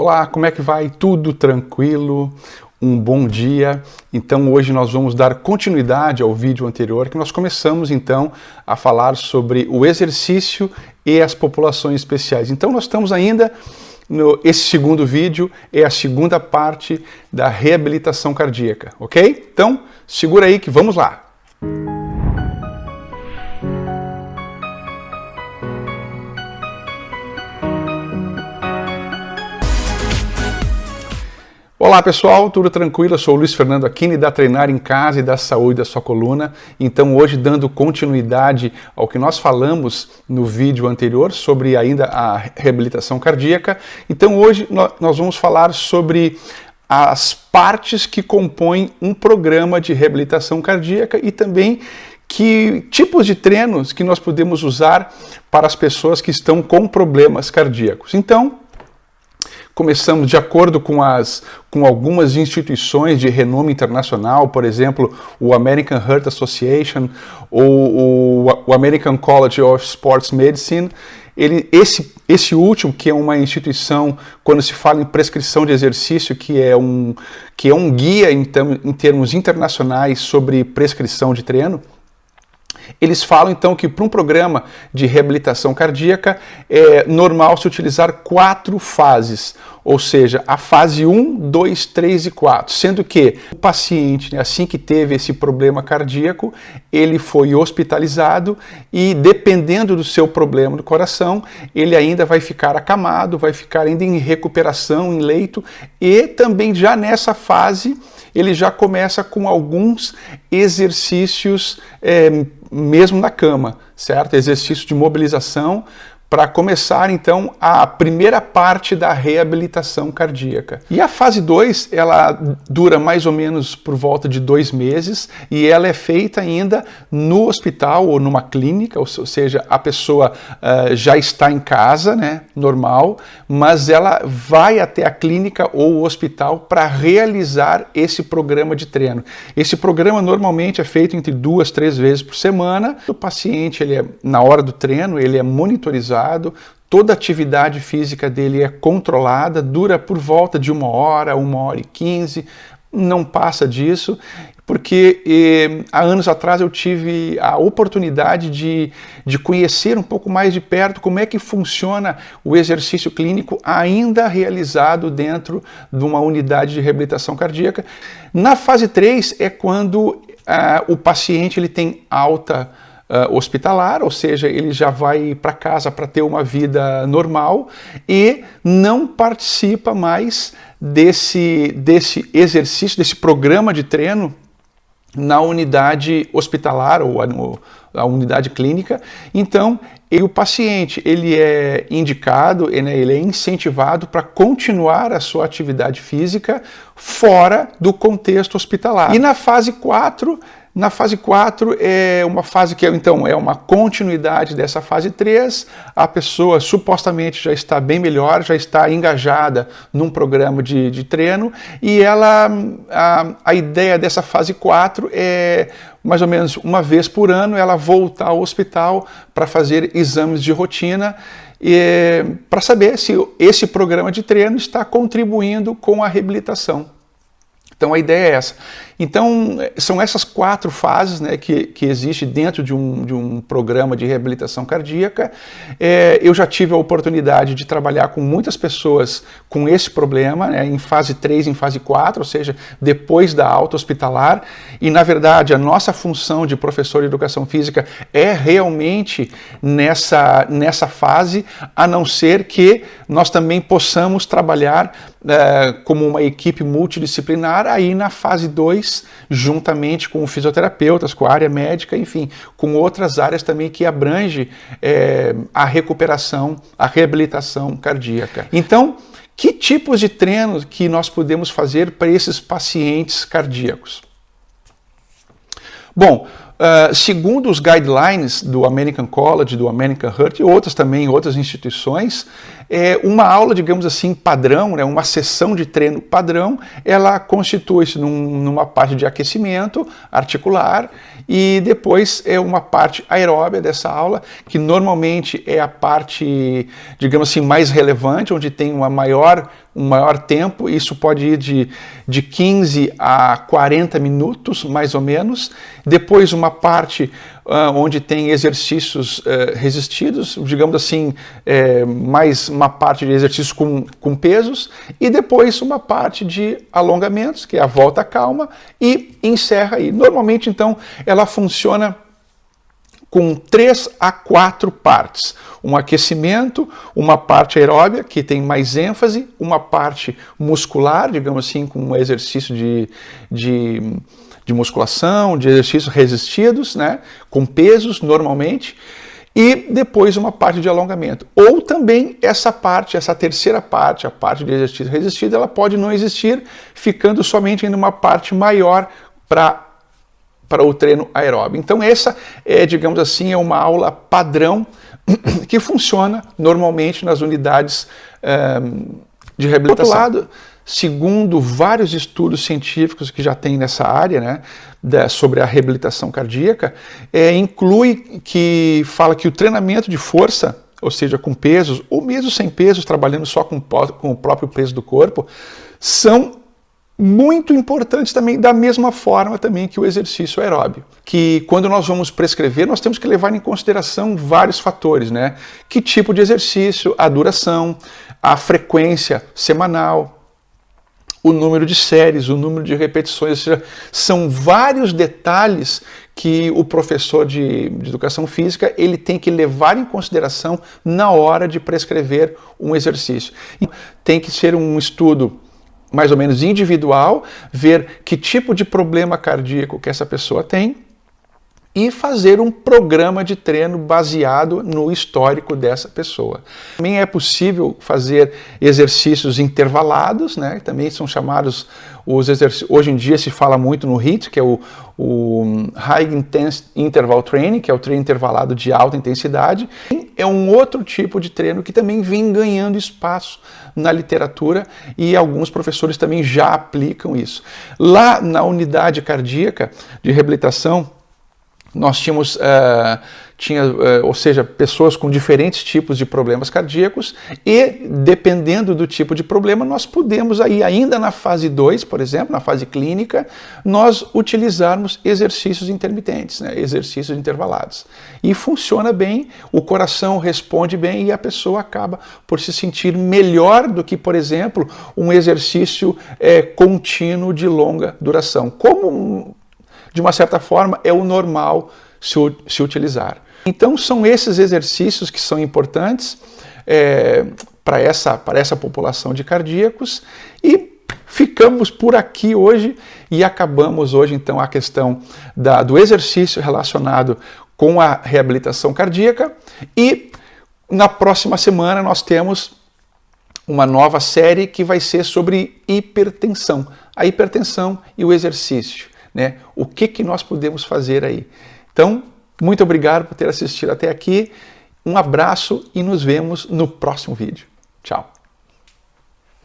Olá, como é que vai? Tudo tranquilo? Um bom dia. Então hoje nós vamos dar continuidade ao vídeo anterior, que nós começamos então a falar sobre o exercício e as populações especiais. Então nós estamos ainda esse segundo vídeo, é a segunda parte da reabilitação cardíaca, ok? Então segura aí que vamos lá. Olá pessoal, tudo tranquilo? Eu sou o Luiz Fernando Aquini da Treinar em Casa e da Saúde da Sua Coluna. Então hoje dando continuidade ao que nós falamos no vídeo anterior sobre ainda a reabilitação cardíaca. Então hoje nós vamos falar sobre as partes que compõem um programa de reabilitação cardíaca e também que tipos de treinos que nós podemos usar para as pessoas que estão com problemas cardíacos. Então, começamos de acordo com algumas instituições de renome internacional, por exemplo, o American Heart Association ou o American College of Sports Medicine. Esse último, que é uma instituição, quando se fala em prescrição de exercício, que é um guia em termos internacionais sobre prescrição de treino, eles falam então que para um programa de reabilitação cardíaca é normal se utilizar 4 fases, ou seja, a fase 1, 2, 3 e 4, sendo que o paciente, assim que teve esse problema cardíaco, ele foi hospitalizado e dependendo do seu problema do coração, ele ainda vai ficar acamado, vai ficar ainda em recuperação, em leito, e também já nessa fase ele já começa com alguns exercícios mesmo na cama, certo? Exercício de mobilização para começar então a primeira parte da reabilitação cardíaca. E a fase 2, ela dura mais ou menos por volta de 2 meses e ela é feita ainda no hospital ou numa clínica, ou seja, a pessoa já está em casa, né, normal, mas ela vai até a clínica ou o hospital para realizar esse programa de treino. Esse programa normalmente é feito entre 2, 3 vezes por semana. O paciente, na hora do treino, ele é monitorizado, toda a atividade física dele é controlada, dura por volta de 1 hora, 1h e 15, não passa disso, porque há anos atrás eu tive a oportunidade de conhecer um pouco mais de perto como é que funciona o exercício clínico ainda realizado dentro de uma unidade de reabilitação cardíaca. Na fase 3 é quando o paciente ele tem alta hospitalar, ou seja, ele já vai para casa para ter uma vida normal e não participa mais desse exercício, desse programa de treino na unidade hospitalar ou a unidade clínica. Então, o paciente ele é indicado, ele é incentivado para continuar a sua atividade física fora do contexto hospitalar. E na fase 4, é uma fase que então é uma continuidade dessa fase 3, a pessoa supostamente já está bem melhor, já está engajada num programa de treino e a ideia dessa fase 4 é mais ou menos uma vez por ano ela voltar ao hospital para fazer exames de rotina para saber se esse programa de treino está contribuindo com a reabilitação. Então a ideia é essa. Então são essas 4 fases, né, que existe dentro de um programa de reabilitação cardíaca. Eu já tive a oportunidade de trabalhar com muitas pessoas com esse problema, né, em fase 3, em fase 4, ou seja, depois da alta hospitalar. E na verdade a nossa função de professor de educação física é realmente nessa fase, a não ser que nós também possamos trabalhar como uma equipe multidisciplinar aí na fase 2, juntamente com fisioterapeutas, com a área médica, enfim, com outras áreas também que abrange a recuperação, a reabilitação cardíaca. Então, que tipos de treinos que nós podemos fazer para esses pacientes cardíacos? Bom, segundo os guidelines do American College, do American Heart e outras instituições, Uma aula, digamos assim, padrão, né, uma sessão de treino padrão, ela constitui-se numa parte de aquecimento articular e depois uma parte aeróbia dessa aula, que normalmente é a parte, digamos assim, mais relevante, onde tem um maior tempo. Isso pode ir de 15 a 40 minutos, mais ou menos. Depois uma parte onde tem exercícios resistidos, digamos assim, mais uma parte de exercícios com pesos, e depois uma parte de alongamentos, que é a volta calma, e encerra aí. Normalmente, então, ela funciona com 3 a 4 partes. Um aquecimento, uma parte aeróbia, que tem mais ênfase, uma parte muscular, digamos assim, com um exercício de musculação, de exercícios resistidos, né, com pesos normalmente, e depois uma parte de alongamento. Ou também essa terceira parte, a parte de exercício resistido, ela pode não existir, ficando somente em uma parte maior para o treino aeróbio. Então essa digamos assim, uma aula padrão que funciona normalmente nas unidades de reabilitação. Por outro lado, segundo vários estudos científicos que já tem nessa área, né, sobre a reabilitação cardíaca, fala que o treinamento de força, ou seja, com pesos, ou mesmo sem pesos, trabalhando só com o próprio peso do corpo, são muito importantes também, da mesma forma também que o exercício aeróbio. Que quando nós vamos prescrever, nós temos que levar em consideração vários fatores, né? Que tipo de exercício, a duração, a frequência semanal, o número de séries, o número de repetições, ou seja, são vários detalhes que o professor de educação física ele tem que levar em consideração na hora de prescrever um exercício. Tem que ser um estudo mais ou menos individual, ver que tipo de problema cardíaco que essa pessoa tem e fazer um programa de treino baseado no histórico dessa pessoa. Também é possível fazer exercícios intervalados, né? Também são chamados os exercícios. Hoje em dia se fala muito no HIIT, que é o High Intense Interval Training, que é o treino intervalado de alta intensidade. É um outro tipo de treino que também vem ganhando espaço na literatura e alguns professores também já aplicam isso. Lá na unidade cardíaca de reabilitação, nós tínhamos, ou seja, pessoas com diferentes tipos de problemas cardíacos e, dependendo do tipo de problema, nós podemos aí, ainda na fase 2, por exemplo, na fase clínica, nós utilizarmos exercícios intermitentes, né, exercícios intervalados. E funciona bem, o coração responde bem e a pessoa acaba por se sentir melhor do que, por exemplo, um exercício contínuo de longa duração. Como de uma certa forma, é o normal se utilizar. Então, são esses exercícios que são importantes para essa população de cardíacos e ficamos por aqui hoje e acabamos hoje, então, a questão do exercício relacionado com a reabilitação cardíaca e na próxima semana nós temos uma nova série que vai ser sobre hipertensão, a hipertensão e o exercício. Né? O que nós podemos fazer aí? Então, muito obrigado por ter assistido até aqui, um abraço e nos vemos no próximo vídeo. Tchau!